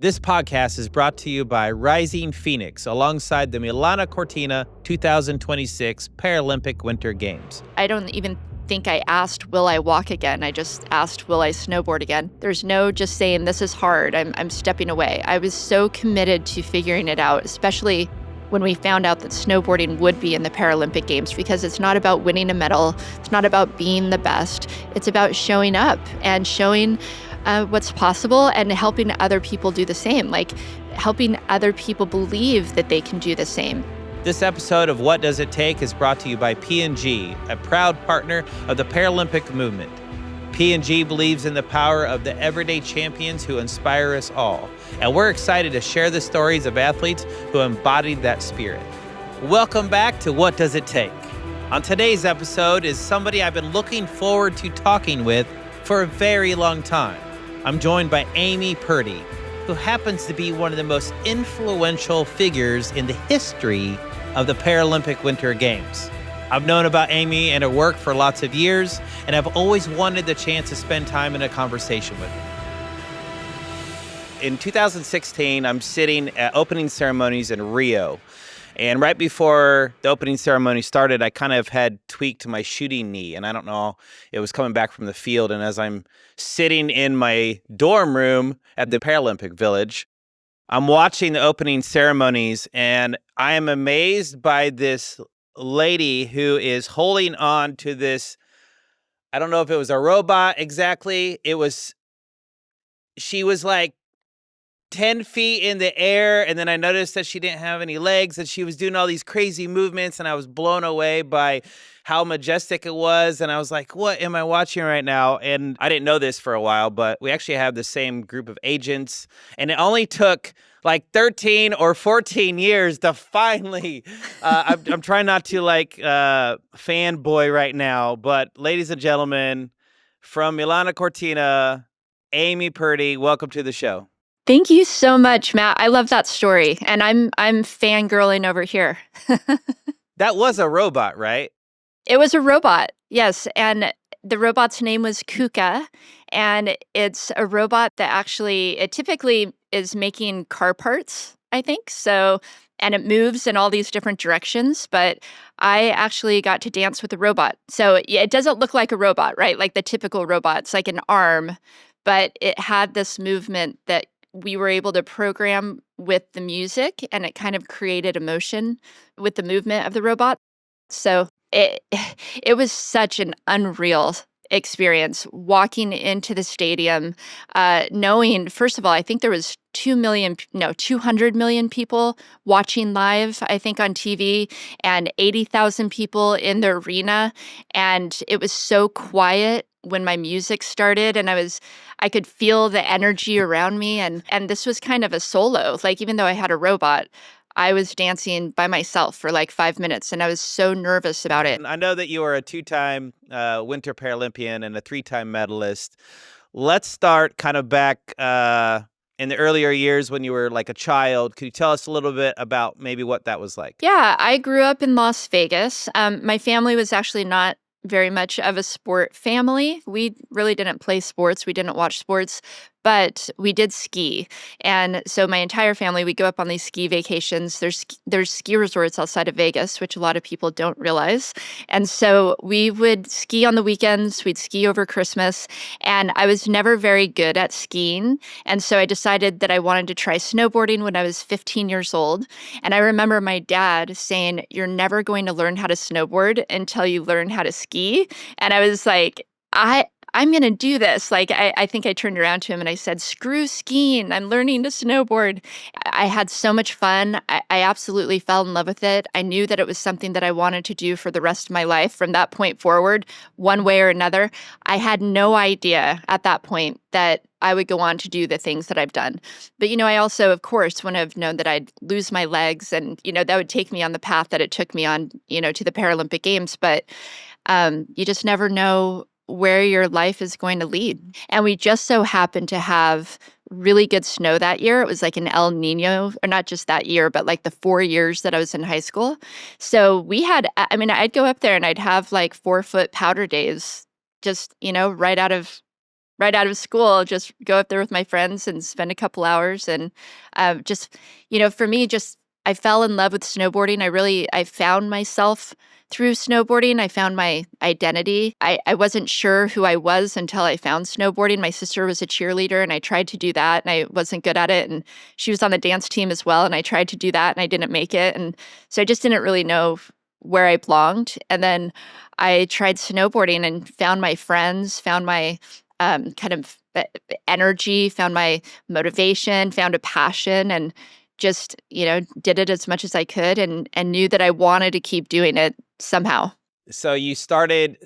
This podcast is brought to you by Rising Phoenix alongside the Milano Cortina 2026 Paralympic Winter Games. I don't even think I asked, will I walk again? I just asked, will I snowboard again? There's no just saying, this is hard, I'm stepping away. I was so committed to figuring it out, especially when we found out that snowboarding would be in the Paralympic Games, because it's not about winning a medal. It's not about being the best. It's about showing up and showing what's possible and helping other people do the same, like helping other people believe that they can do the same. This episode of What Does It Take is brought to you by P&G, a proud partner of the Paralympic movement. P&G believes in the power of the everyday champions who inspire us all, and we're excited to share the stories of athletes who embodied that spirit. Welcome back to What Does It Take? On today's episode is somebody I've been looking forward to talking with for a very long time. I'm joined by Amy Purdy, who happens to be one of the most influential figures in the history of the Paralympic Winter Games. I've known about Amy and her work for lots of years, and I've always wanted the chance to spend time in a conversation with her. In 2016, I'm sitting at opening ceremonies in Rio. And right before the opening ceremony started, I kind of had tweaked my shooting knee, and I don't know, it was coming back from the field. And as I'm sitting in my dorm room at the Paralympic Village, I'm watching the opening ceremonies, and I am amazed by this lady who is holding on to this, I don't know if it was a robot exactly. She was like 10 feet in the air, and then I noticed that she didn't have any legs, and she was doing all these crazy movements, and I was blown away by how majestic it was, and I was like, what am I watching right now? And I didn't know this for a while, but we actually have the same group of agents, and it only took like 13 or 14 years to finally, I'm trying not to fanboy right now, but ladies and gentlemen, from Milano Cortina, Amy Purdy, welcome to the show. Thank you so much, Matt. I love that story, and I'm fangirling over here. That was a robot, right? It was a robot, yes, and the robot's name was Kuka, and it's a robot that it typically is making car parts, I think, so, and it moves in all these different directions, but I actually got to dance with a robot. So yeah, it doesn't look like a robot, right? Like the typical robot, it's like an arm, but it had this movement that we were able to program with the music, and it kind of created emotion with the movement of the robot. So it was such an unreal experience walking into the stadium, knowing, first of all, I think there was 200 million people watching live, I think, on TV, and 80,000 people in the arena. And it was so quiet when my music started, and I could feel the energy around me. And this was kind of a solo, like, even though I had a robot, I was dancing by myself for like 5 minutes, and I was so nervous about it. I know that you are a two-time Winter Paralympian and a three-time medalist. Let's start kind of back in the earlier years when you were like a child. Could you tell us a little bit about maybe what that was like? Yeah, I grew up in Las Vegas. My family was actually not very much of a sport family. We really didn't play sports. We didn't watch sports, but we did ski. And so my entire family, we go up on these ski vacations. There's ski resorts outside of Vegas, which a lot of people don't realize. And so we would ski on the weekends. We'd ski over Christmas. And I was never very good at skiing. And so I decided that I wanted to try snowboarding when I was 15 years old. And I remember my dad saying, "You're never going to learn how to snowboard until you learn how to ski." And I was like, I'm going to do this. Like, I think I turned around to him and I said, "Screw skiing. I'm learning to snowboard." I had so much fun. I absolutely fell in love with it. I knew that it was something that I wanted to do for the rest of my life from that point forward, one way or another. I had no idea at that point that I would go on to do the things that I've done. But, I also, of course, wouldn't have known that I'd lose my legs, and, that would take me on the path that it took me on, to the Paralympic Games. But you just never know where your life is going to lead. And we just so happened to have really good snow that year. It was like an El Nino, or not just that year, but like the 4 years that I was in high school. So I'd go up there and I'd have like 4-foot powder days, just, right out of right out of school, just go up there with my friends and spend a couple hours. And just, for me, just I fell in love with snowboarding. I found myself through snowboarding. I found my identity. I wasn't sure who I was until I found snowboarding. My sister was a cheerleader and I tried to do that and I wasn't good at it. And she was on the dance team as well. And I tried to do that and I didn't make it. And so I just didn't really know where I belonged. And then I tried snowboarding and found my friends, found my kind of energy, found my motivation, found a passion, and just, did it as much as I could and knew that I wanted to keep doing it somehow. So you started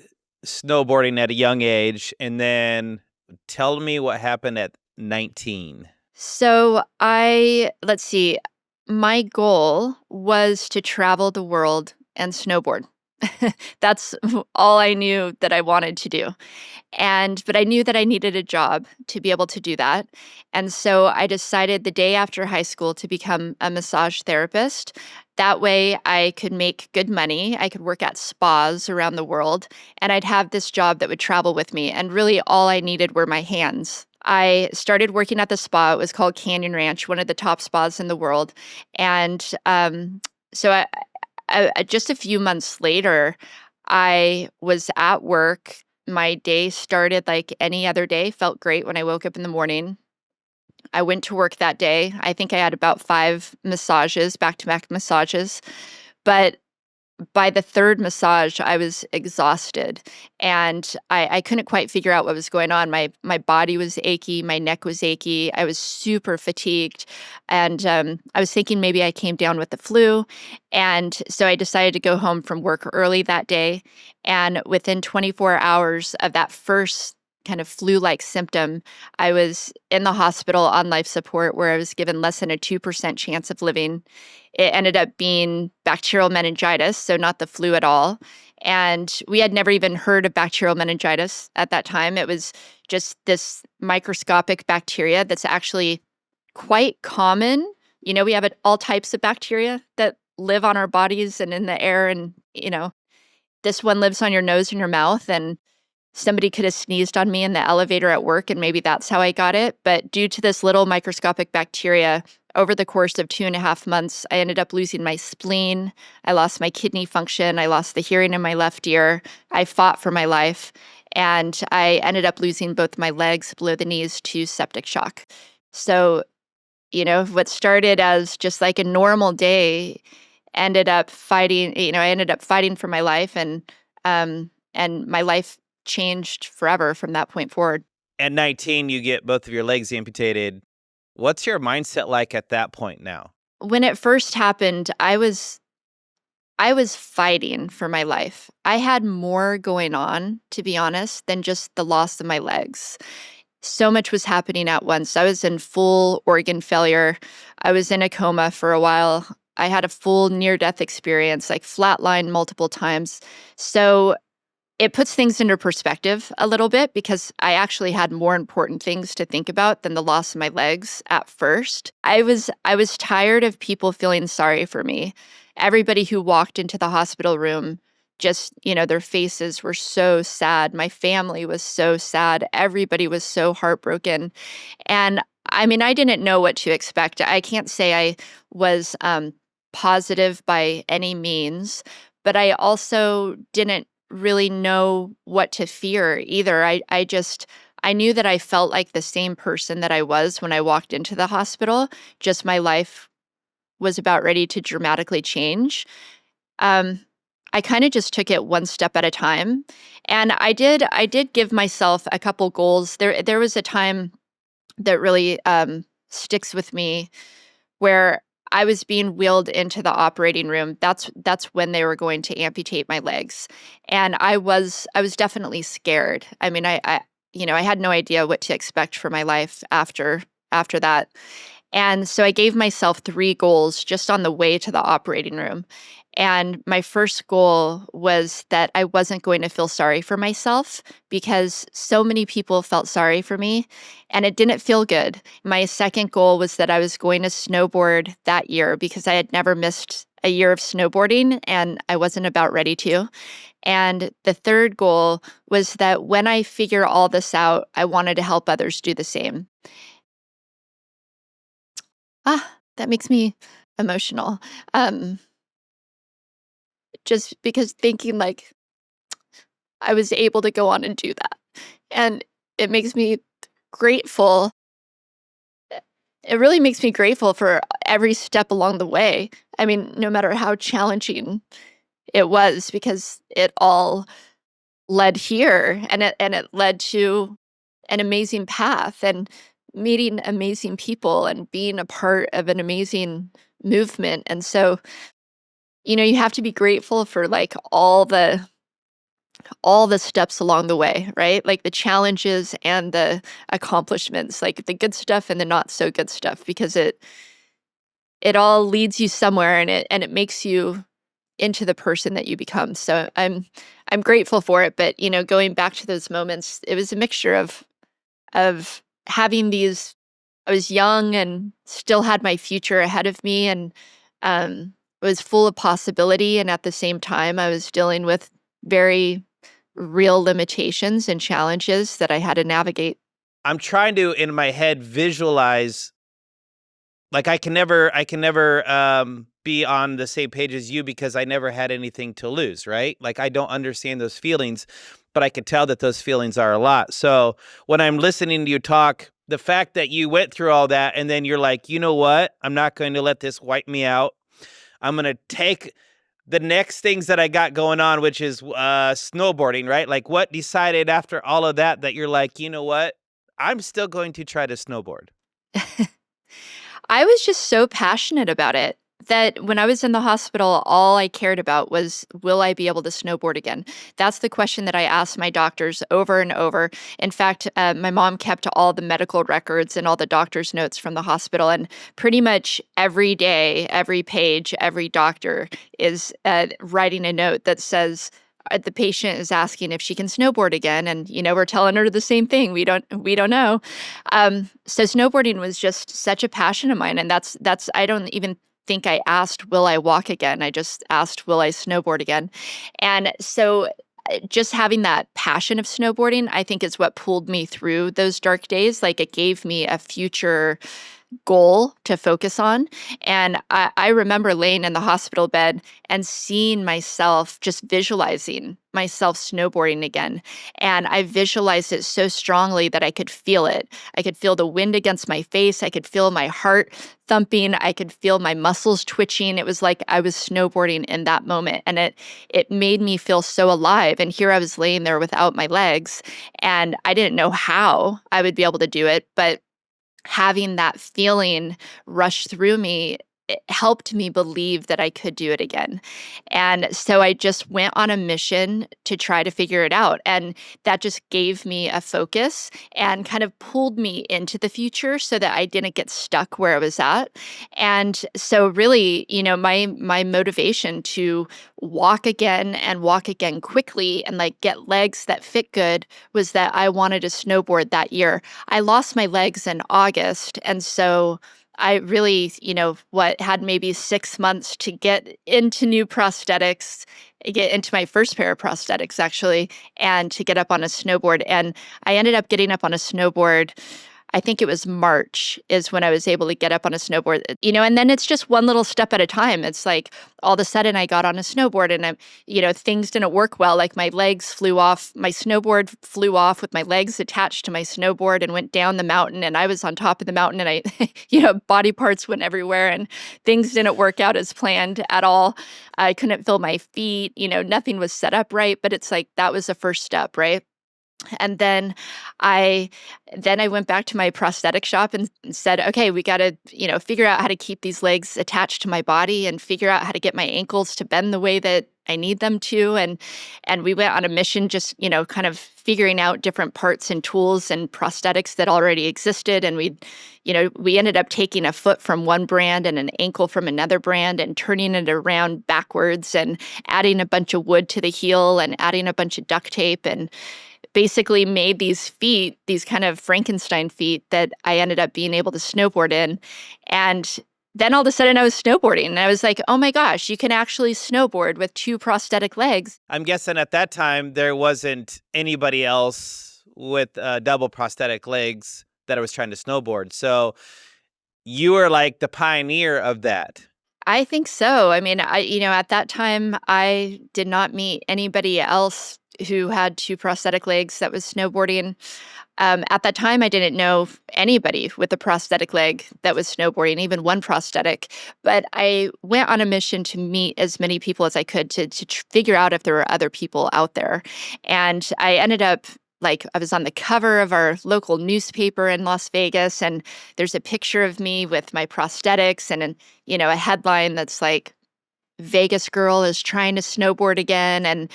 snowboarding at a young age, and then tell me what happened at 19. So let's see, my goal was to travel the world and snowboard. That's all I knew that I wanted to do. But I knew that I needed a job to be able to do that. And so I decided the day after high school to become a massage therapist. That way I could make good money. I could work at spas around the world and I'd have this job that would travel with me. And really all I needed were my hands. I started working at the spa. It was called Canyon Ranch, one of the top spas in the world. And so just a few months later, I was at work. My day started like any other day, felt great when I woke up in the morning. I went to work that day. I think I had about 5 massages, back-to-back massages. But by the third massage, I was exhausted and I couldn't quite figure out what was going on. My body was achy, my neck was achy. I was super fatigued. And I was thinking maybe I came down with the flu. And so I decided to go home from work early that day. And within 24 hours of that first kind of flu-like symptom, I was in the hospital on life support where I was given less than a 2% chance of living. It ended up being bacterial meningitis, so not the flu at all. And we had never even heard of bacterial meningitis at that time. It was just this microscopic bacteria that's actually quite common. We have all types of bacteria that live on our bodies and in the air. And, this one lives on your nose and your mouth. And somebody could have sneezed on me in the elevator at work, and maybe that's how I got it. But due to this little microscopic bacteria, over the course of 2.5 months, I ended up losing my spleen. I lost my kidney function. I lost the hearing in my left ear. I fought for my life. And I ended up losing both my legs below the knees to septic shock. So, what started as just like a normal day ended up fighting, I ended up fighting for my life, and my life changed forever from that point forward. At 19, you get both of your legs amputated. What's your mindset like at that point now? When it first happened, I was fighting for my life. I had more going on, to be honest, than just the loss of my legs. So much was happening at once. I was in full organ failure. I was in a coma for a while. I had a full near-death experience, like flatlined multiple times. So it puts things into perspective a little bit because I actually had more important things to think about than the loss of my legs at first. I was tired of people feeling sorry for me. Everybody who walked into the hospital room, just, their faces were so sad. My family was so sad. Everybody was so heartbroken. And I mean, I didn't know what to expect. I can't say I was positive by any means, but I also didn't really know what to fear either. I knew that I felt like the same person that I was when I walked into the hospital, just my life was about ready to dramatically change. I kind of just took it one step at a time. And I did give myself a couple goals. There was a time that really sticks with me where I was being wheeled into the operating room. That's when they were going to amputate my legs. And I was definitely scared. I mean, I had no idea what to expect for my life after that. And so I gave myself 3 goals just on the way to the operating room. And my first goal was that I wasn't going to feel sorry for myself because so many people felt sorry for me and it didn't feel good. My second goal was that I was going to snowboard that year because I had never missed a year of snowboarding and I wasn't about ready to. And the third goal was that when I figure all this out, I wanted to help others do the same. That makes me emotional. Um, just because thinking like I was able to go on and do that. And it makes me grateful. It really makes me grateful for every step along the way. I mean, no matter how challenging it was, because it all led here, and it led to an amazing path and meeting amazing people and being a part of an amazing movement. And so, you have to be grateful for like all the steps along the way, right? Like the challenges and the accomplishments, like the good stuff and the not so good stuff, because it all leads you somewhere, and it makes you into the person that you become. So I'm grateful for it. But going back to those moments, it was a mixture of having these. I was young and still had my future ahead of me, and was full of possibility. And at the same time, I was dealing with very real limitations and challenges that I had to navigate. I'm trying to, in my head, visualize, like I can never be on the same page as you because I never had anything to lose, right? Like I don't understand those feelings, but I can tell that those feelings are a lot. So when I'm listening to you talk, the fact that you went through all that and then you're like, you know what? I'm not going to let this wipe me out. I'm going to take the next things that I got going on, which is snowboarding, right? Like what decided after all of that you're like, you know what? I'm still going to try to snowboard. I was just so passionate about it that when I was in the hospital, all I cared about was, will I be able to snowboard again? That's the question that I asked my doctors over and over. In fact, my mom kept all the medical records and all the doctor's notes from the hospital. And pretty much every day, every page, every doctor is writing a note that says, the patient is asking if she can snowboard again, and we're telling her the same thing. We don't know. So snowboarding was just such a passion of mine, and that's I don't even think I asked, will I walk again? I just asked, will I snowboard again? And so just having that passion of snowboarding, I think, is what pulled me through those dark days. Like it gave me a future goal to focus on. And I remember laying in the hospital bed and seeing myself, just visualizing myself snowboarding again. And I visualized it so strongly that I could feel it. I could feel the wind against my face. I could feel my heart thumping. I could feel my muscles twitching. It was like I was snowboarding in that moment. And it made me feel so alive. And here I was laying there without my legs. And I didn't know how I would be able to do it, but having that feeling rush through me, it helped me believe that I could do it again. And so I just went on a mission to try to figure it out. And that just gave me a focus and kind of pulled me into the future so that I didn't get stuck where I was at. And so really, my motivation to walk again and walk again quickly and like get legs that fit good was that I wanted to snowboard that year. I lost my legs in August. And so I really, what had maybe 6 months to get into new prosthetics, get into my first pair of prosthetics actually, and to get up on a snowboard. And I ended up getting up on a snowboard. I think it was March is when I was able to get up on a snowboard, and then it's just one little step at a time. It's like all of a sudden I got on a snowboard and things didn't work well. Like my legs flew off, my snowboard flew off with my legs attached to my snowboard and went down the mountain. And I was on top of the mountain and body parts went everywhere and things didn't work out as planned at all. I couldn't feel my feet, nothing was set up right, but it's like that was the first step, right? And I I went back to my prosthetic shop and said, okay, we got to, figure out how to keep these legs attached to my body and figure out how to get my ankles to bend the way that I need them to. And we went on a mission, just, kind of figuring out different parts and tools and prosthetics that already existed. And we ended up taking a foot from one brand and an ankle from another brand and turning it around backwards and adding a bunch of wood to the heel and adding a bunch of duct tape, and basically made these feet, these kind of Frankenstein feet that I ended up being able to snowboard in. And then all of a sudden I was snowboarding and I was like, oh my gosh, you can actually snowboard with two prosthetic legs. I'm guessing at that time there wasn't anybody else with double prosthetic legs that was trying to snowboard. So you were like the pioneer of that. I think so. I mean, at that time, I did not meet anybody else who had two prosthetic legs that was snowboarding. At that time, I didn't know anybody with a prosthetic leg that was snowboarding, even one prosthetic. But I went on a mission to meet as many people as I could to figure out if there were other people out there. And I ended up like I was on the cover of our local newspaper in Las Vegas, and there's a picture of me with my prosthetics and a headline that's like Vegas girl is trying to snowboard again. And,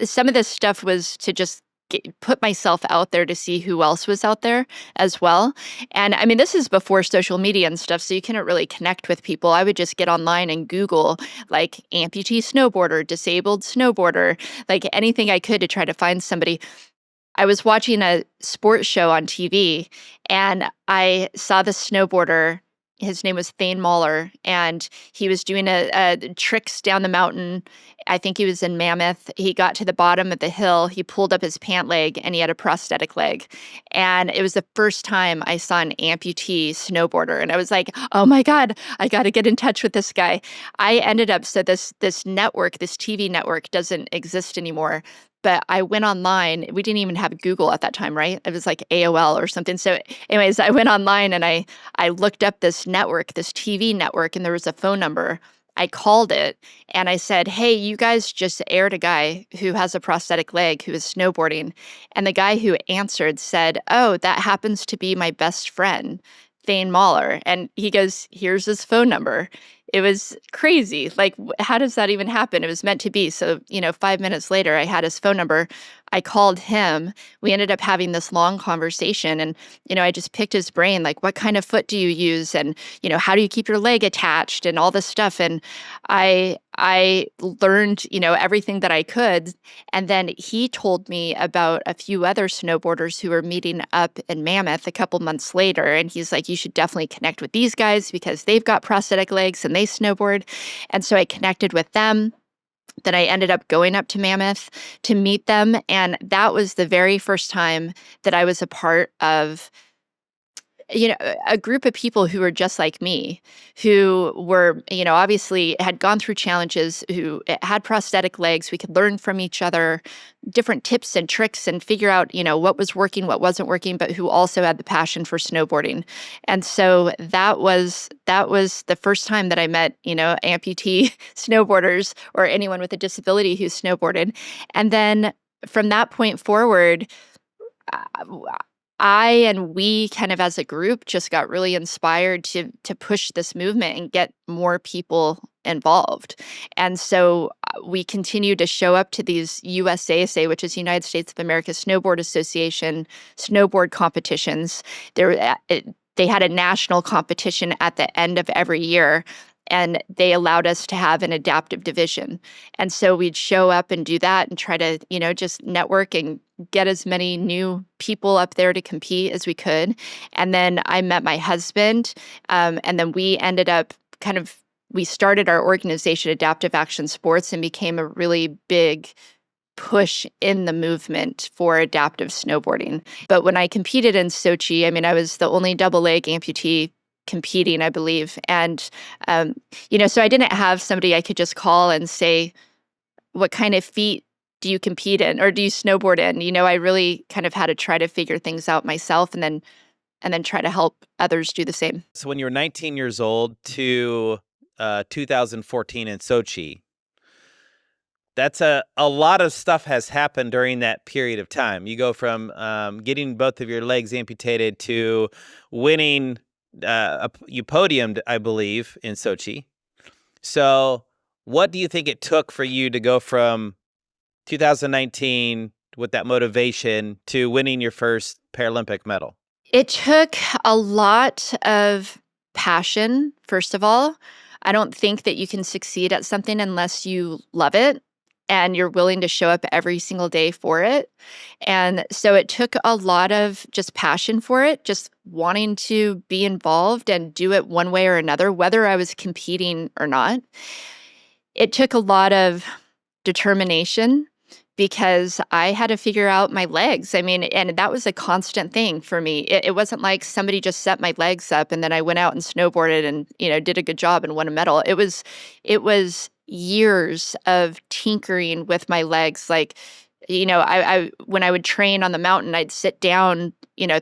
some of this stuff was to just put myself out there to see who else was out there as well. And I mean, this is before social media and stuff, so you couldn't really connect with people. I would just get online and Google like amputee snowboarder, disabled snowboarder, like anything I could to try to find somebody. I was watching a sports show on TV and I saw the snowboarder. His name was Thane Mahler, and he was doing a tricks down the mountain. I think he was in Mammoth. He got to the bottom of the hill. He pulled up his pant leg, and he had a prosthetic leg. And it was the first time I saw an amputee snowboarder, and I was like, "Oh my God, I got to get in touch with this guy." I ended up this network, this TV network, doesn't exist anymore. But I went online. We didn't even have Google at that time, right? It was like AOL or something. So, anyways, I went online and I looked up this network, this TV network, and there was a phone number. I called it and I said, "Hey, you guys just aired a guy who has a prosthetic leg who is snowboarding." And the guy who answered said, "Oh, that happens to be my best friend, Thane Mahler." And he goes, "Here's his phone number." It was crazy. Like, how does that even happen? It was meant to be. So, 5 minutes later, I had his phone number. I called him. We ended up having this long conversation. And, I just picked his brain, like, what kind of foot do you use? And, how do you keep your leg attached and all this stuff? And I learned, everything that I could. And then he told me about a few other snowboarders who were meeting up in Mammoth a couple months later. And he's like, you should definitely connect with these guys because they've got prosthetic legs and they snowboard. And so I connected with them. Then I ended up going up to Mammoth to meet them. And that was the very first time that I was a part of a group of people who were just like me, who were, obviously had gone through challenges, who had prosthetic legs. We could learn from each other different tips and tricks and figure out, what was working, what wasn't working, but who also had the passion for snowboarding. And so that was the first time that I met, amputee snowboarders or anyone with a disability who snowboarded. And then from that point forward, I and we kind of as a group just got really inspired to push this movement and get more people involved. And so we continued to show up to these USASA, which is United States of America Snowboard Association snowboard competitions. They had a national competition at the end of every year. And they allowed us to have an adaptive division. And so we'd show up and do that and try to, just network and get as many new people up there to compete as we could. And then I met my husband. And then we ended up we started our organization, Adaptive Action Sports, and became a really big push in the movement for adaptive snowboarding. But when I competed in Sochi, I mean, I was the only double leg amputee competing, I believe. And, so I didn't have somebody I could just call and say, what kind of feet do you compete in or do you snowboard in? I really kind of had to try to figure things out myself and then try to help others do the same. So when you were 19 years old to 2014 in Sochi, that's a lot of stuff has happened during that period of time. You go from getting both of your legs amputated to winning. You podiumed, I believe, in Sochi. So what do you think it took for you to go from 2019 with that motivation to winning your first Paralympic medal? It took a lot of passion, first of all. I don't think that you can succeed at something unless you love it. and you're willing to show up every single day for it. And so it took a lot of just passion for it, just wanting to be involved and do it one way or another, whether I was competing or not. It took a lot of determination because I had to figure out my legs. I mean, and that was a constant thing for me. It wasn't like somebody just set my legs up and then I went out and snowboarded and, did a good job and won a medal. It was years of tinkering with my legs. Like, I when I would train on the mountain, I'd sit down,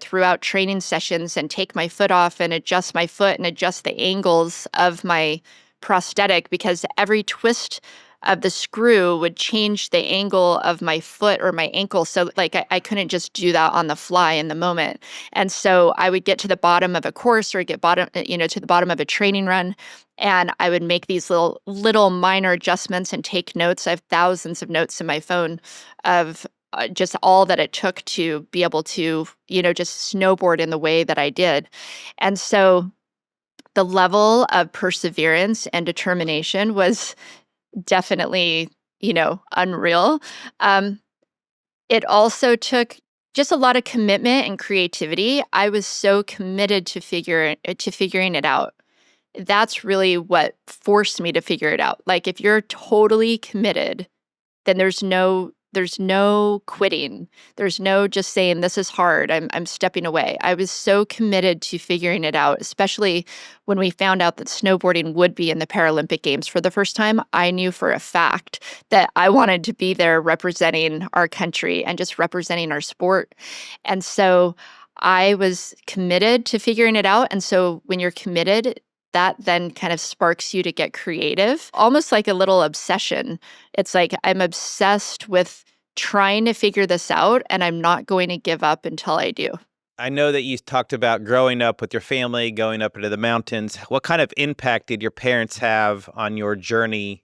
throughout training sessions and take my foot off and adjust my foot and adjust the angles of my prosthetic because every twist of the screw would change the angle of my foot or my ankle. So like I couldn't just do that on the fly in the moment. And so I would get to the bottom of a course or to the bottom of a training run. And I would make these little minor adjustments and take notes. I have thousands of notes in my phone of just all that it took to be able to, just snowboard in the way that I did. And so the level of perseverance and determination was definitely, unreal. Um, it also took just a lot of commitment and creativity. I was so committed to figuring it out. That's really what forced me to figure it out. Like if you're totally committed, then there's no quitting. There's no just saying this is hard. I'm stepping away. I was so committed to figuring it out, especially when we found out that snowboarding would be in the Paralympic Games for the first time. I knew for a fact that I wanted to be there representing our country and just representing our sport. And so I was committed to figuring it out. And so when you're committed, that then kind of sparks you to get creative, almost like a little obsession. It's like I'm obsessed with trying to figure this out, and I'm not going to give up until I do. I know that you talked about growing up with your family, going up into the mountains. What kind of impact did your parents have on your journey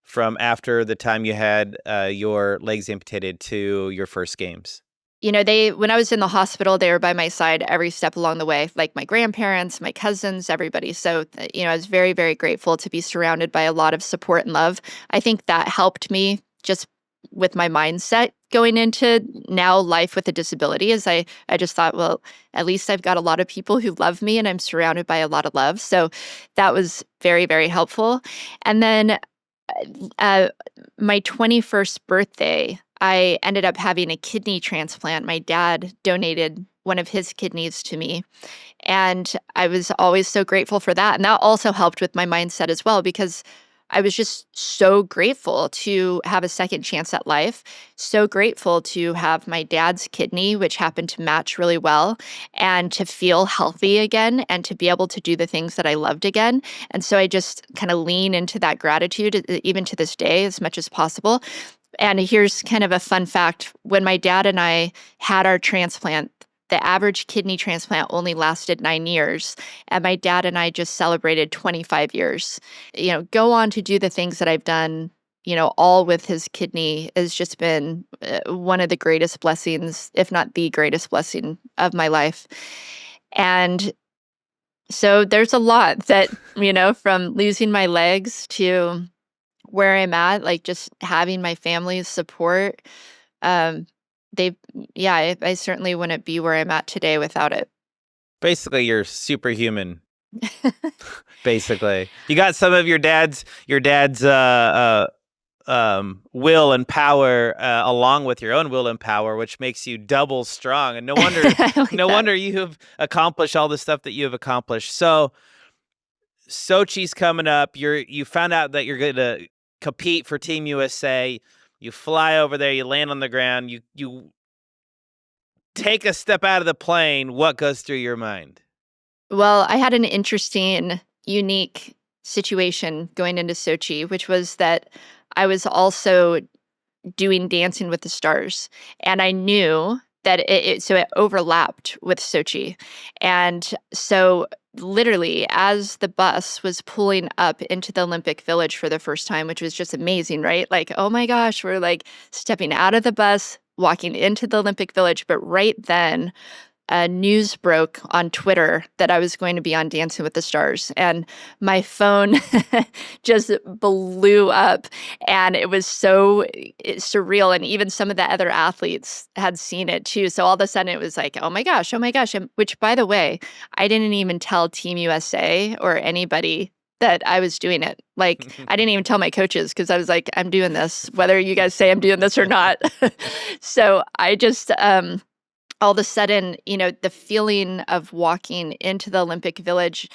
from after the time you had your legs amputated to your first games? When I was in the hospital, they were by my side every step along the way, like my grandparents, my cousins, everybody. So, I was very, very grateful to be surrounded by a lot of support and love. I think that helped me just with my mindset going into now life with a disability is I just thought, well, at least I've got a lot of people who love me and I'm surrounded by a lot of love. So that was very, very helpful. And then uh, my 21st birthday, I ended up having a kidney transplant. My dad donated one of his kidneys to me. And I was always so grateful for that. And that also helped with my mindset as well, because I was just so grateful to have a second chance at life. So grateful to have my dad's kidney, which happened to match really well, and to feel healthy again and to be able to do the things that I loved again. And so I just kind of lean into that gratitude, even to this day, as much as possible. And here's kind of a fun fact. When my dad and I had our transplant, the average kidney transplant only lasted 9 years. And my dad and I just celebrated 25 years. Go on to do the things that I've done, all with his kidney has just been one of the greatest blessings, if not the greatest blessing of my life. And so there's a lot that, from losing my legs to where I'm at, like just having my family's support. Um, I certainly wouldn't be where I'm at today without it. Basically, you're superhuman. Basically, you got some of your dad's will and power along with your own will and power, which makes you double strong. And no wonder, I like no that. wonder you have accomplished all the stuff that you have accomplished. So Sochi's coming up. You found out that you're going to compete for Team USA. You fly over there. You land on the ground. You take a step out of the plane. What goes through your mind? Well, I had an interesting, unique situation going into Sochi, which was that I was also doing Dancing with the Stars. And I knew that it overlapped with Sochi. And so literally as the bus was pulling up into the Olympic Village for the first time, which was just amazing, right? Like, oh my gosh, we're like stepping out of the bus, walking into the Olympic Village. But right then news broke on Twitter that I was going to be on Dancing with the Stars, and my phone just blew up, and it was so surreal. And even some of the other athletes had seen it too. So all of a sudden, it was like, oh my gosh! And, which, by the way, I didn't even tell Team USA or anybody that I was doing it. Like, I didn't even tell my coaches because I was like, I'm doing this, whether you guys say I'm doing this or not. So I just, all of a sudden, the feeling of walking into the Olympic Village,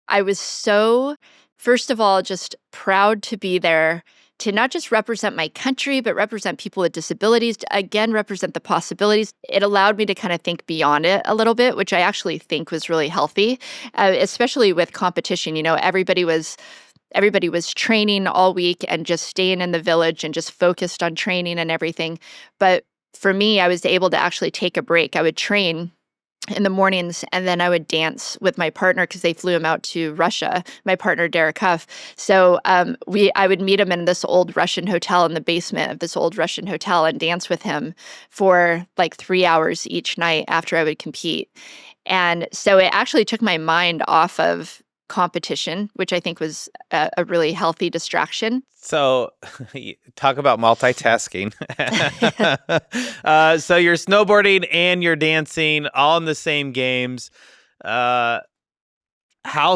I was so, first of all, just proud to be there, to not just represent my country, but represent people with disabilities, to again represent the possibilities. It allowed me to kind of think beyond it a little bit, which I actually think was really healthy, especially with competition. Everybody was training all week and just staying in the village and just focused on training and everything. But for me, I was able to actually take a break. I would train in the mornings, and then I would dance with my partner because they flew him out to Russia, my partner, Derek Huff. So I would meet him in this old Russian hotel, in the basement of this old Russian hotel, and dance with him for like 3 hours each night after I would compete. And so it actually took my mind off of competition, which I think was a really healthy distraction. So, talk about multitasking. So you're snowboarding and you're dancing all in the same games. How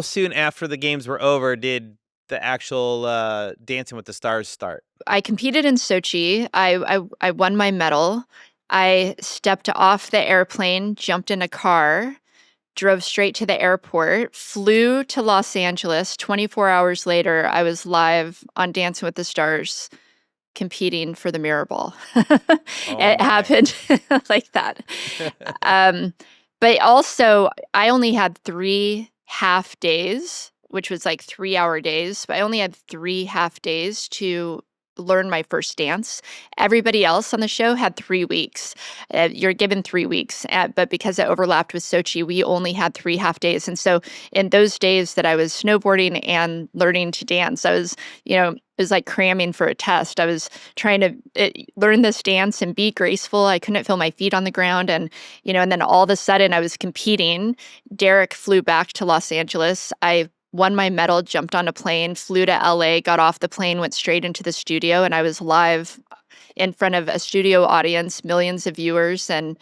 soon after the games were over did the actual Dancing with the Stars start? I competed in Sochi. I won my medal. I stepped off the airplane, jumped in a car, drove straight to the airport, flew to Los Angeles. 24 hours later, I was live on Dancing with the Stars competing for the Mirror Ball. It happened like that. But also, I only had 3 half days, which was like 3-hour days, but I only had 3 half days to learn my first dance. Everybody else on the show had 3 weeks. You're given 3 weeks, but because it overlapped with Sochi, we only had 3 half days. And so in those days that I was snowboarding and learning to dance, I was, it was like cramming for a test. I was trying to learn this dance and be graceful. I couldn't feel my feet on the ground. And then all of a sudden I was competing. Derek flew back to Los Angeles. I won my medal, jumped on a plane, flew to LA, got off the plane, went straight into the studio, and I was live in front of a studio audience, millions of viewers and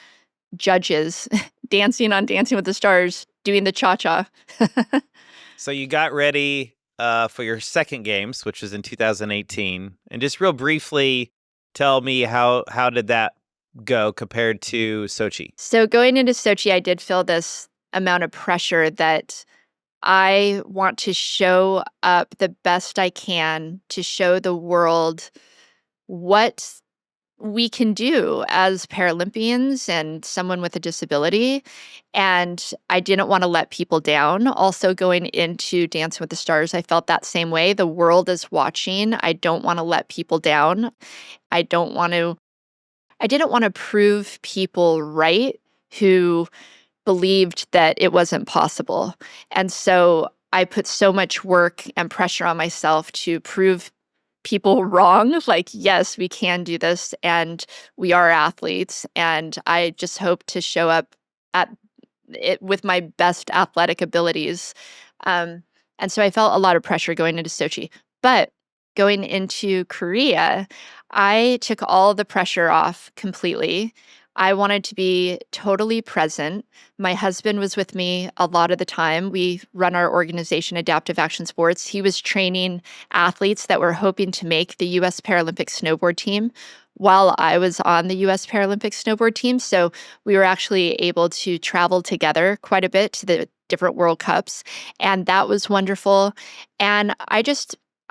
judges, dancing on Dancing with the Stars, doing the cha-cha. So you got ready for your second games, which was in 2018. And just real briefly, tell me how did that go compared to Sochi? So going into Sochi, I did feel this amount of pressure that I want to show up the best I can to show the world what we can do as Paralympians and someone with a disability. And I didn't want to let people down. Also, going into Dancing with the Stars, I felt that same way. The world is watching. I don't want to let people down. I didn't want to prove people right who believed that it wasn't possible. And so I put so much work and pressure on myself to prove people wrong. Like, yes, we can do this, and we are athletes. And I just hope to show up at it with my best athletic abilities. And so I felt a lot of pressure going into Sochi. But going into Korea, I took all the pressure off completely. I wanted to be totally present. My husband was with me a lot of the time. We run our organization, Adaptive Action Sports. He was training athletes that were hoping to make the U.S. Paralympic snowboard team while I was on the U.S. Paralympic snowboard team. So we were actually able to travel together quite a bit to the different World Cups. And that was wonderful. And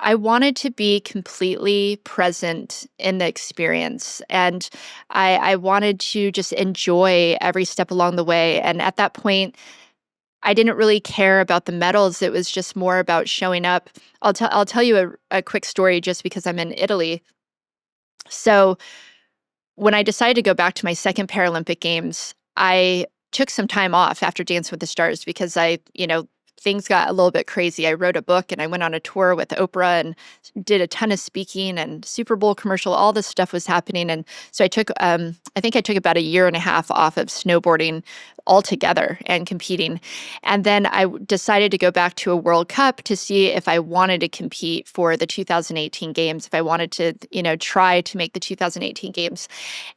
I wanted to be completely present in the experience, and I wanted to just enjoy every step along the way. And at that point, I didn't really care about the medals. It was just more about showing up. I'll tell you a quick story just because I'm in Italy. So when I decided to go back to my second Paralympic Games, I took some time off after Dance with the Stars because I things got a little bit crazy. I wrote a book and I went on a tour with Oprah and did a ton of speaking and Super Bowl commercial. All this stuff was happening. And so I think I took about a year and a half off of snowboarding altogether and competing. And then decided to go back to a World Cup to see if I wanted to compete for the 2018 games, if I wanted to, try to make the 2018 games.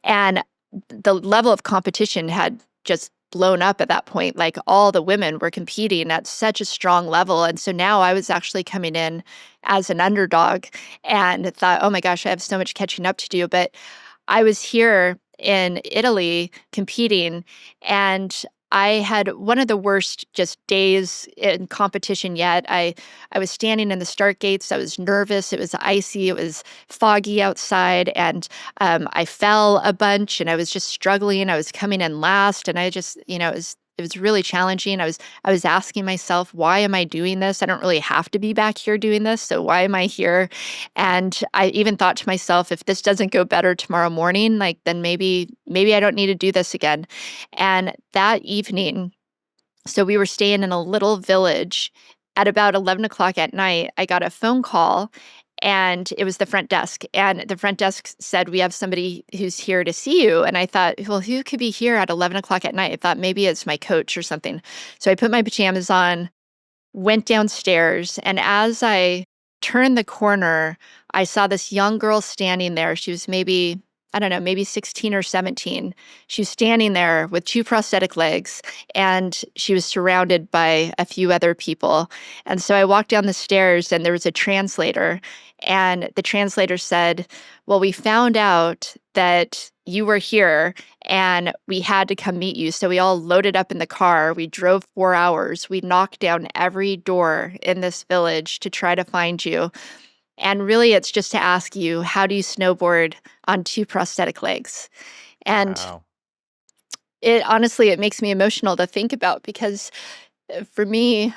And the level of competition had just blown up at that point. Like all the women were competing at such a strong level. And so now I was actually coming in as an underdog and thought, oh my gosh, I have so much catching up to do. But I was here in Italy competing, and I had one of the worst just days in competition yet. I was standing in the start gates. I was nervous. It was icy. It was foggy outside, and I fell a bunch, and I was just struggling. I was coming in last, and I just, it was really challenging. I was asking myself, why am I doing this? I don't really have to be back here doing this, so why am I here? And I even thought to myself, if this doesn't go better tomorrow morning, like then maybe I don't need to do this again. And that evening, so we were staying in a little village. At about 11 o'clock at night, I got a phone call, and it was the front desk. And the front desk said, we have somebody who's here to see you. And I thought, well, who could be here at 11 o'clock at night? I thought maybe it's my coach or something. So I put my pajamas on, went downstairs, and as I turned the corner, I saw this young girl standing there. She was maybe, I don't know, maybe 16 or 17. She was standing there with two prosthetic legs, and she was surrounded by a few other people. And so I walked down the stairs, and there was a translator, and the translator said, well, we found out that you were here and we had to come meet you. So we all loaded up in the car. We drove 4 hours. We knocked down every door in this village to try to find you. And really, it's just to ask you, how do you snowboard on two prosthetic legs? And Wow. it makes me emotional to think about, because for me,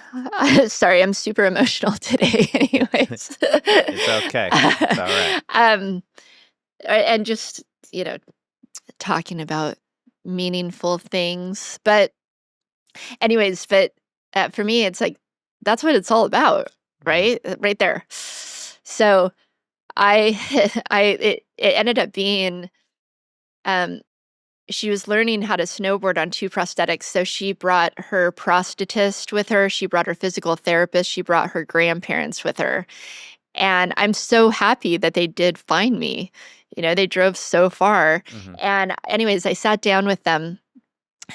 sorry, I'm super emotional today anyways. It's okay. It's all right. And just, talking about meaningful things. But anyways, for me, it's like, that's what it's all about, right? Right there. So I, it ended up being, um, she was learning how to snowboard on two prosthetics. So she brought her prosthetist with her. She brought her physical therapist. She brought her grandparents with her. And I'm so happy that they did find me. They drove so far. Mhm. And anyways, I sat down with them,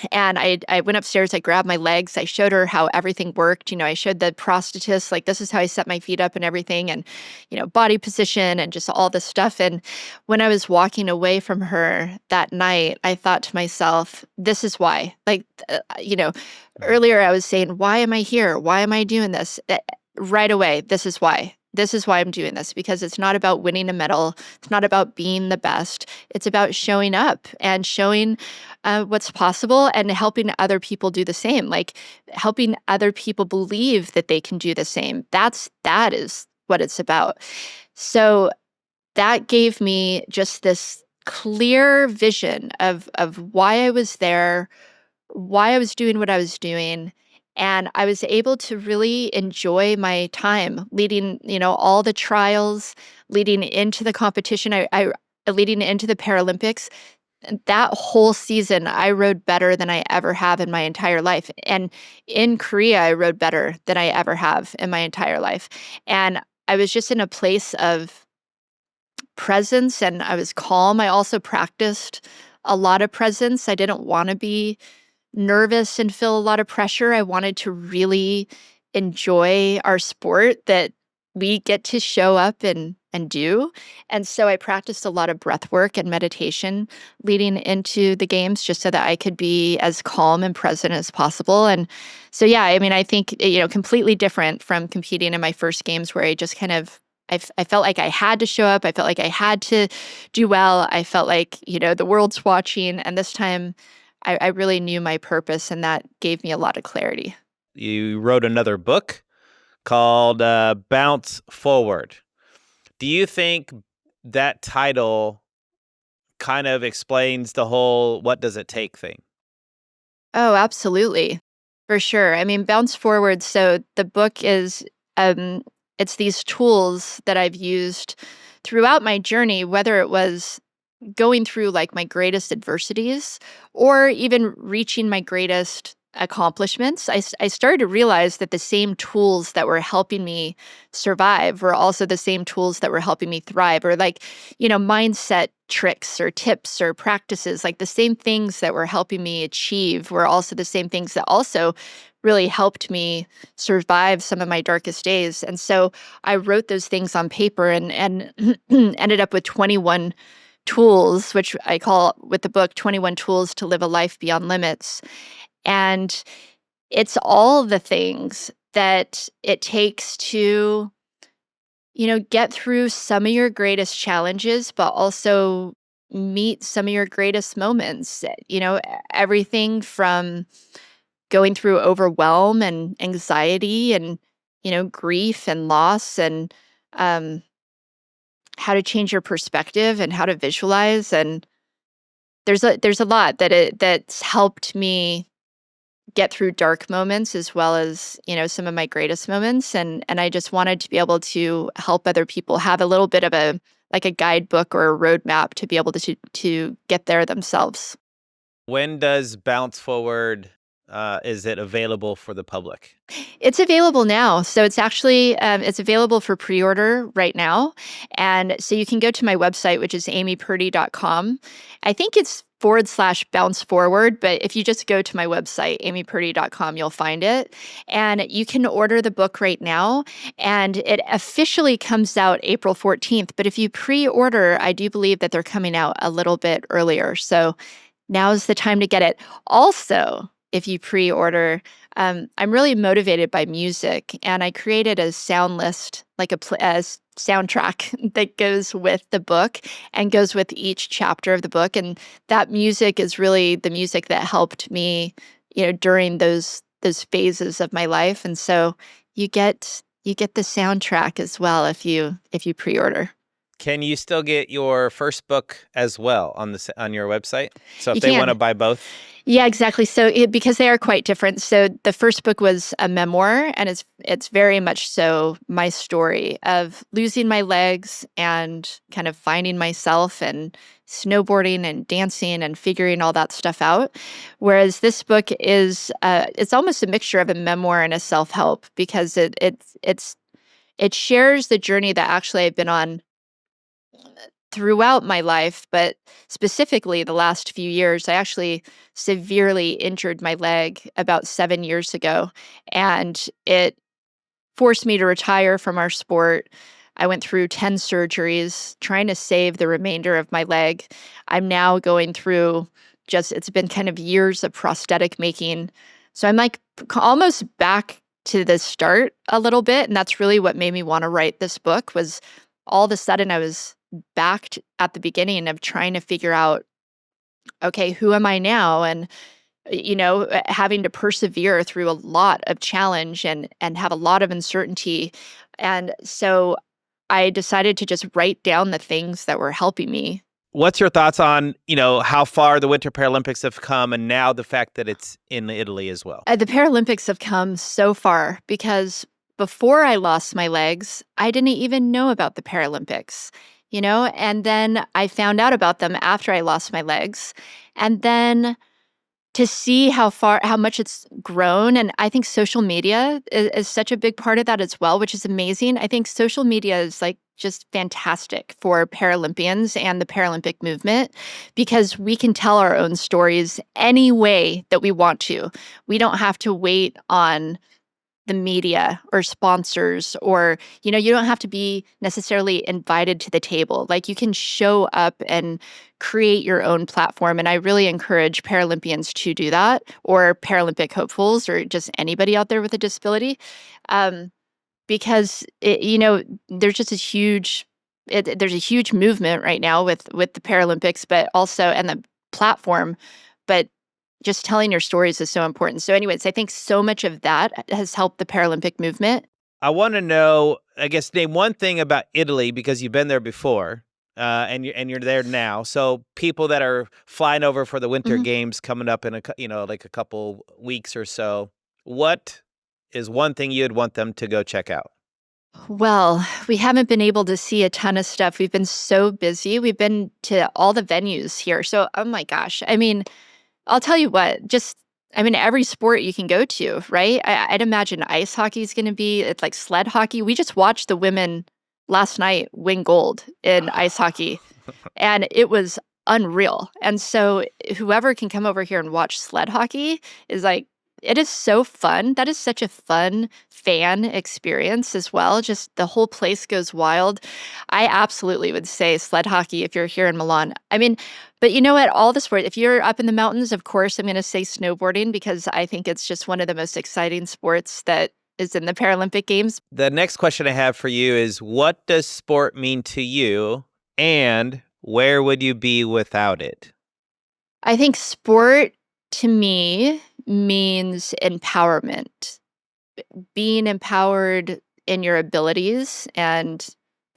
and I went upstairs, I grabbed my legs, I showed her how everything worked. I showed the prosthetist, like, this is how I set my feet up and everything, and, body position and just all this stuff. And when I was walking away from her that night, I thought to myself, this is why. Like, earlier I was saying, why am I here? Why am I doing this? Right away, this is why. This is why I'm doing this, because it's not about winning a medal. It's not about being the best. It's about showing up and showing what's possible and helping other people do the same, like helping other people believe that they can do the same. That is what it's about. So that gave me just this clear vision of why I was there, why I was doing what I was doing. And I was able to really enjoy my time leading, all the trials, leading into the competition, I leading into the Paralympics. And that whole season, I rode better than I ever have in my entire life. And in Korea, I rode better than I ever have in my entire life. And I was just in a place of presence, and I was calm. I also practiced a lot of presence. I didn't want to be nervous and feel a lot of pressure. I wanted to really enjoy our sport that we get to show up and do. And so I practiced a lot of breath work and meditation leading into the games, just so that I could be as calm and present as possible. And so, yeah, I mean, I think, completely different from competing in my first games, where I just kind of I felt like I had to show up. I felt like I had to do well. I felt like, the world's watching. And this time I really knew my purpose, and that gave me a lot of clarity. You wrote another book called Bounce Forward. Do you think that title kind of explains the whole what does it take thing? Oh, absolutely. For sure. I mean, Bounce Forward. So the book is, it's these tools that I've used throughout my journey, whether it was going through like my greatest adversities or even reaching my greatest accomplishments. I started to realize that the same tools that were helping me survive were also the same tools that were helping me thrive, or like, mindset tricks or tips or practices. Like the same things that were helping me achieve were also the same things that also really helped me survive some of my darkest days. And so I wrote those things on paper and ended up with 21 tools, which I call with the book 21 Tools to Live a Life Beyond Limits. And it's all the things that it takes to, get through some of your greatest challenges, but also meet some of your greatest moments. Everything from going through overwhelm and anxiety and, grief and loss and um, how to change your perspective and how to visualize. And there's a lot that's helped me get through dark moments as well as, some of my greatest moments. And I just wanted to be able to help other people have a little bit of a like a guidebook or a roadmap to be able to get there themselves. When does Bounce Forward, is it available for the public? It's available now. So it's actually it's available for pre-order right now. And so you can go to my website, which is amypurdy.com. I think it's /bounce forward, but if you just go to my website, amypurdy.com, you'll find it. And you can order the book right now. And it officially comes out April 14th. But if you pre-order, I do believe that they're coming out a little bit earlier. So now's the time to get it. Also, if you pre-order, I'm really motivated by music, and I created a sound list, like a soundtrack that goes with the book and goes with each chapter of the book. And that music is really the music that helped me, during those phases of my life. And so you get the soundtrack as well if you pre-order. Can you still get your first book as well on your website? So if You they want to can. buy both? Yeah, exactly. So because they are quite different. So the first book was a memoir, and it's very much so my story of losing my legs and kind of finding myself and snowboarding and dancing and figuring all that stuff out. Whereas this book is it's almost a mixture of a memoir and a self-help, because it shares the journey that actually I've been on throughout my life, but specifically the last few years. I actually severely injured my leg about 7 years ago, and it forced me to retire from our sport. I went through 10 surgeries trying to save the remainder of my leg. I'm now going through it's been kind of years of prosthetic making. So I'm like almost back to the start a little bit. And that's really what made me want to write this book. Was all of a sudden I was back at the beginning of trying to figure out, okay, who am I now? And having to persevere through a lot of challenge and have a lot of uncertainty. And so I decided to just write down the things that were helping me. What's your thoughts on, how far the Winter Paralympics have come, and now the fact that it's in Italy as well? The Paralympics have come so far, because before I lost my legs, I didn't even know about the Paralympics, and then I found out about them after I lost my legs. And then to see how much it's grown. And I think social media is such a big part of that as well, which is amazing. I think social media is like just fantastic for Paralympians and the Paralympic movement, because we can tell our own stories any way that we want to. We don't have to wait on the media or sponsors, or you don't have to be necessarily invited to the table. Like, you can show up and create your own platform. And I really encourage Paralympians to do that, or Paralympic hopefuls, or just anybody out there with a disability, because there's just there's a huge movement right now with the Paralympics, but also, and the platform, but just telling your stories is so important. So anyways, I think so much of that has helped the Paralympic movement. I want to know, I guess, name one thing about Italy, because you've been there before, and you're there now. So people that are flying over for the Winter Mhm. Games coming up in like a couple weeks or so, What is one thing you'd want them to go check out? Well, we haven't been able to see a ton of stuff. We've been so busy. We've been to all the venues here. So, oh my gosh. I mean, I'll tell you what, every sport you can go to, right? I'd imagine ice hockey is going to be, it's like sled hockey. We just watched the women last night win gold in ice hockey, and it was unreal. And so, whoever can come over here and watch sled hockey is like, it is so fun. That is such a fun fan experience as well. Just the whole place goes wild. I absolutely would say sled hockey if you're here in Milan. I mean, but you know what? All the sport, if you're up in the mountains, of course, I'm going to say snowboarding because I think it's just one of the most exciting sports that is in the Paralympic Games. The next question I have for you is, what does sport mean to you, and where would you be without it? I think sport to me means empowerment, being empowered in your abilities and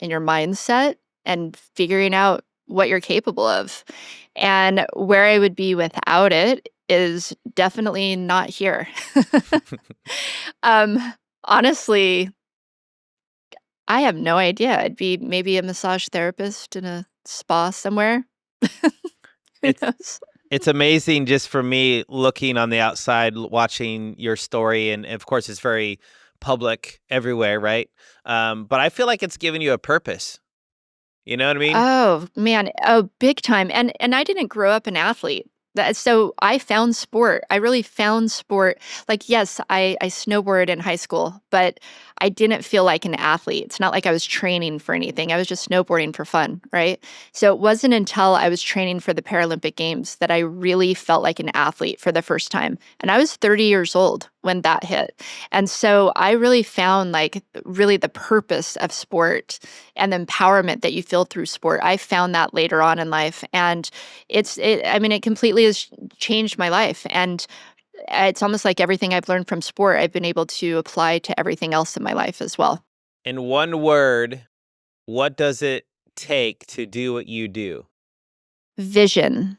in your mindset and figuring out what you're capable of. And where I would be without it is definitely not here. um, honestly, I have no idea. I'd be maybe a massage therapist in a spa somewhere. Who It's knows? it's amazing just for me looking on the outside, watching your story, and of course, it's very public everywhere, right? But I feel like it's given you a purpose. You know what I mean? Oh, man. Oh, big time. And I didn't grow up an athlete. So I found sport. I really found sport. Like, yes, I snowboarded in high school, but I didn't feel like an athlete. It's not like I was training for anything. I was just snowboarding for fun, right? So it wasn't until I was training for the Paralympic Games that I really felt like an athlete for the first time. And I was 30 years old when that hit. And so I really found like really the purpose of sport and the empowerment that you feel through sport. I found that later on in life, and it completely has changed my life. And it's almost like everything I've learned from sport I've been able to apply to everything else in my life as well. In one word, what does it take to do what you do? Vision.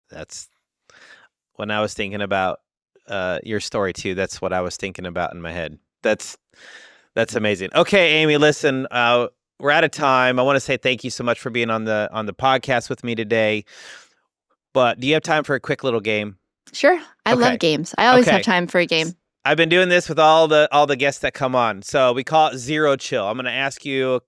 That's when I was thinking about your story too. That's what I was thinking about in my head. That's amazing. Okay, Amy, listen, we're out of time. I want to say thank you so much for being on the podcast with me today. But do you have time for a quick little game? Sure. I love Okay. games. I always have Okay. time for a game. I've been doing this with all the guests that come on. So we call it Zero Chill. I'm going to ask you,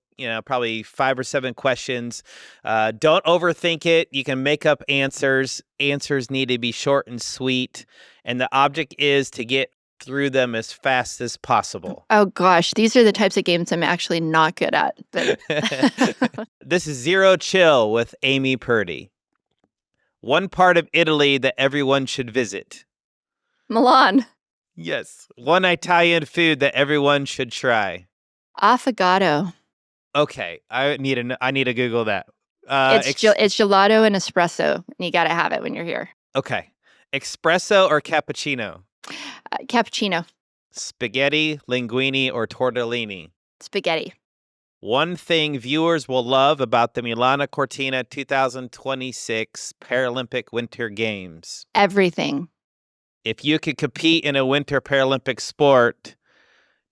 probably 5 or 7 questions. Don't overthink it. You can make up answers. Answers need to be short and sweet. And the object is to get through them as fast as possible. Oh gosh, these are the types of games I'm actually not good at. But This is Zero Chill with Amy Purdy. One part of Italy that everyone should visit. Milan, Yes. One Italian food that everyone should try. affogato. Okay, I need to Google that. It's gelato and espresso, and you got to have it when you're here. Okay, espresso or cappuccino? Cappuccino, Spaghetti, linguine, or tortellini? spaghetti. One thing viewers will love about the Milano Cortina 2026 Paralympic Winter Games. Everything. If you could compete in a Winter Paralympic sport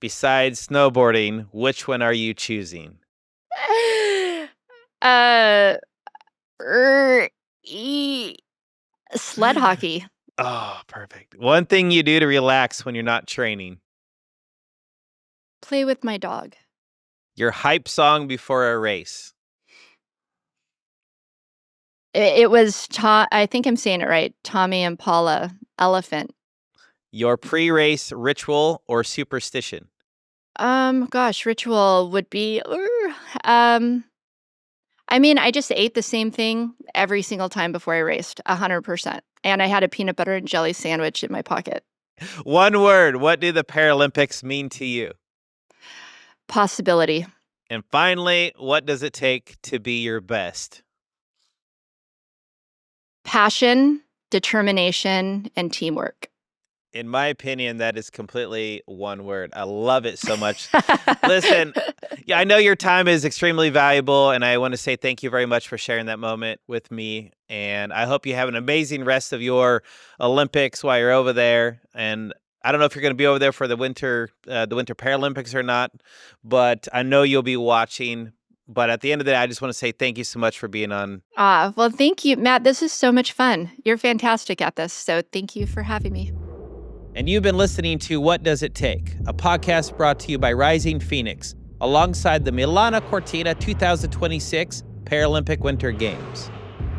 besides snowboarding, which one are you choosing? uh, er, e- sled hockey. Oh, perfect. One thing you do to relax when you're not training. Play with my dog. Your hype song before a race. It was I think I'm saying it right. Tommy and Paula, Elephant. Your pre-race ritual or superstition. Gosh, ritual would be. I just ate the same thing every single time before I raced, 100%. And I had a peanut butter and jelly sandwich in my pocket. One word. What do the Paralympics mean to you? Possibility. And finally, what does it take to be your best? Passion, determination, and teamwork. In my opinion, that is completely one word. I love it so much. Listen, yeah, I know your time is extremely valuable, and I want to say thank you very much for sharing that moment with me. And I hope you have an amazing rest of your Olympics while you're over there. And I don't know if you're going to be over there for the Winter Paralympics or not, but I know you'll be watching. But at the end of the day, I just want to say thank you so much for being on. Well, thank you, Matt. This is so much fun. You're fantastic at this. So thank you for having me. And you've been listening to What Does It Take, a podcast brought to you by Rising Phoenix, alongside the Milano Cortina 2026 Paralympic Winter Games.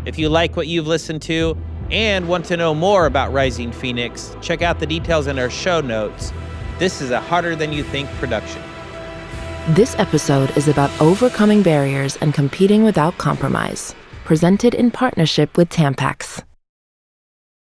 If you like what you've listened to and want to know more about Rising Phoenix, check out the details in our show notes. This is a Harder Than You Think production. This episode is about overcoming barriers and competing without compromise, presented in partnership with Tampax.